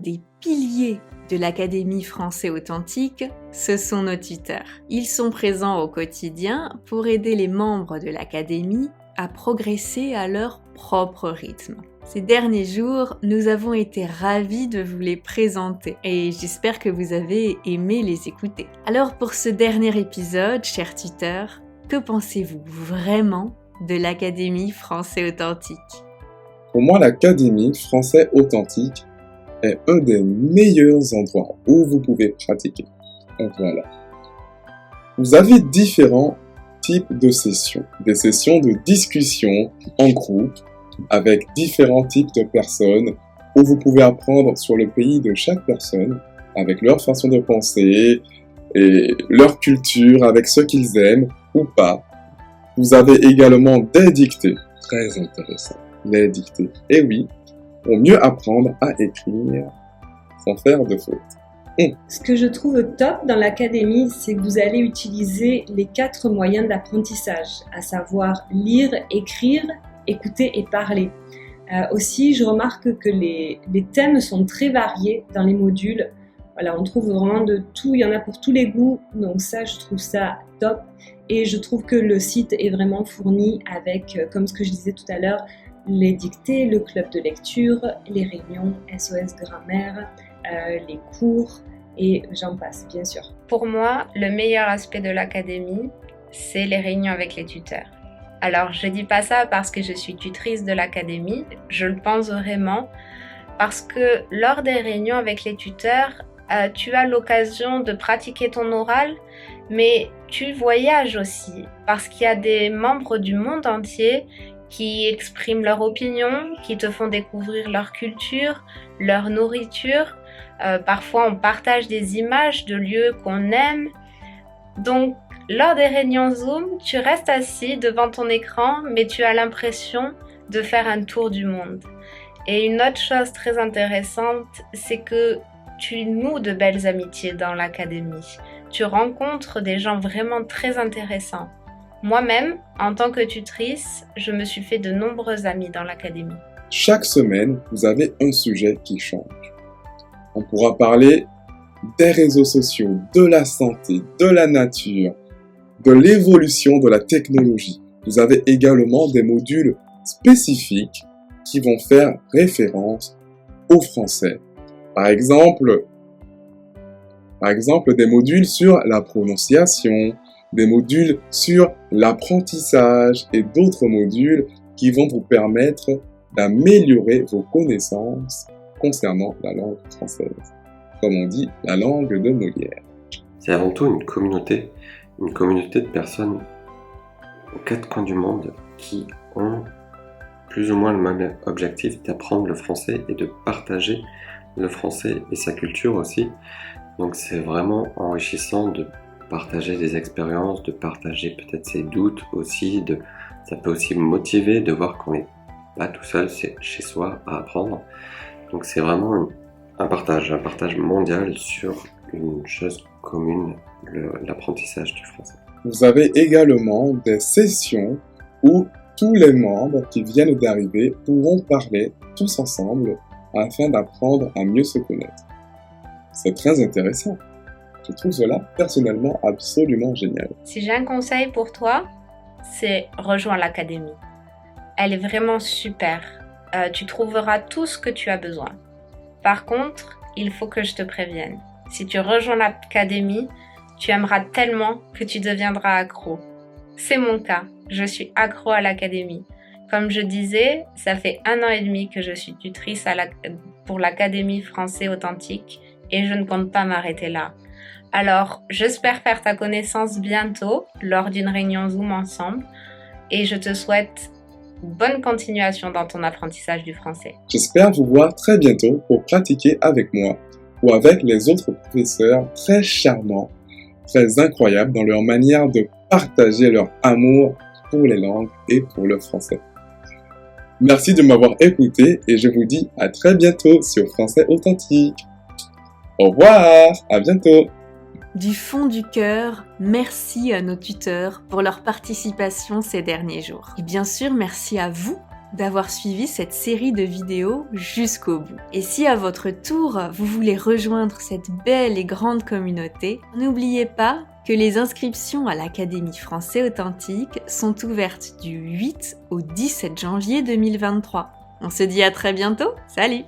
des piliers de l'Académie Français Authentique, ce sont nos tuteurs. Ils sont présents au quotidien pour aider les membres de l'Académie à progresser à leur propre rythme. Ces derniers jours, nous avons été ravis de vous les présenter et j'espère que vous avez aimé les écouter. Alors pour ce dernier épisode, chers tuteurs, que pensez-vous vraiment de l'Académie Français Authentique ? Pour moi, l'Académie Français Authentique est un des meilleurs endroits où vous pouvez pratiquer. Donc voilà. Vous avez différents types de sessions. Des sessions de discussion en groupe avec différents types de personnes où vous pouvez apprendre sur le pays de chaque personne avec leur façon de penser et leur culture, avec ce qu'ils aiment ou pas. Vous avez également des dictées, très intéressant, les dictées. Et oui, pour mieux apprendre à écrire sans faire de fautes. Ce que je trouve top dans l'académie, c'est que vous allez utiliser les 4 moyens d'apprentissage, à savoir lire, écrire, écouter et parler. Aussi, je remarque que les thèmes sont très variés dans les modules. Voilà, on trouve vraiment de tout, il y en a pour tous les goûts, donc ça, je trouve ça top. Et je trouve que le site est vraiment fourni avec, comme ce que je disais tout à l'heure, les dictées, le club de lecture, les réunions, SOS grammaire, les cours et j'en passe, bien sûr. Pour moi, le meilleur aspect de l'académie, c'est les réunions avec les tuteurs. Alors, je dis pas ça parce que je suis tutrice de l'académie, je le pense vraiment parce que lors des réunions avec les tuteurs, tu as l'occasion de pratiquer ton oral, mais tu voyages aussi parce qu'il y a des membres du monde entier qui expriment leur opinion, qui te font découvrir leur culture, leur nourriture. Parfois, on partage des images de lieux qu'on aime. Donc, lors des réunions Zoom, tu restes assis devant ton écran, mais tu as l'impression de faire un tour du monde. Et une autre chose très intéressante, c'est que tu noues de belles amitiés dans l'académie. Tu rencontres des gens vraiment très intéressants. Moi-même, en tant que tutrice, je me suis fait de nombreux amis dans l'académie. Chaque semaine, vous avez un sujet qui change. On pourra parler des réseaux sociaux, de la santé, de la nature, de l'évolution de la technologie. Vous avez également des modules spécifiques qui vont faire référence au français. Par exemple, des modules sur la prononciation, des modules sur l'apprentissage et d'autres modules qui vont vous permettre d'améliorer vos connaissances concernant la langue française. Comme on dit, la langue de Molière. C'est avant tout une communauté de personnes aux 4 coins du monde qui ont plus ou moins le même objectif d'apprendre le français et de partager le français et sa culture aussi. Donc c'est vraiment enrichissant de partager des expériences, de partager peut-être ses doutes aussi. Ça peut aussi motiver de voir qu'on n'est pas tout seul chez soi à apprendre. Donc c'est vraiment un partage mondial sur une chose commune, l'apprentissage du français. Vous avez également des sessions où tous les membres qui viennent d'arriver pourront parler tous ensemble afin d'apprendre à mieux se connaître. C'est très intéressant. Je trouve cela personnellement absolument génial. Si j'ai un conseil pour toi, c'est rejoins l'académie. Elle est vraiment super. Tu trouveras tout ce que tu as besoin. Par contre, il faut que je te prévienne. Si tu rejoins l'académie, tu aimeras tellement que tu deviendras accro. C'est mon cas. Je suis accro à l'académie. Comme je disais, ça fait 1 an et demi que je suis tutrice pour l'Académie Français Authentique et je ne compte pas m'arrêter là. Alors, j'espère faire ta connaissance bientôt lors d'une réunion Zoom ensemble et je te souhaite bonne continuation dans ton apprentissage du français. J'espère vous voir très bientôt pour pratiquer avec moi ou avec les autres professeurs très charmants, très incroyables dans leur manière de partager leur amour pour les langues et pour le français. Merci de m'avoir écouté et je vous dis à très bientôt sur Français Authentique. Au revoir, à bientôt. Du fond du cœur, merci à nos tuteurs pour leur participation ces derniers jours. Et bien sûr, merci à vous d'avoir suivi cette série de vidéos jusqu'au bout. Et si à votre tour, vous voulez rejoindre cette belle et grande communauté, n'oubliez pas que les inscriptions à l'Académie Français Authentique sont ouvertes du 8 au 17 janvier 2023. On se dit à très bientôt, salut!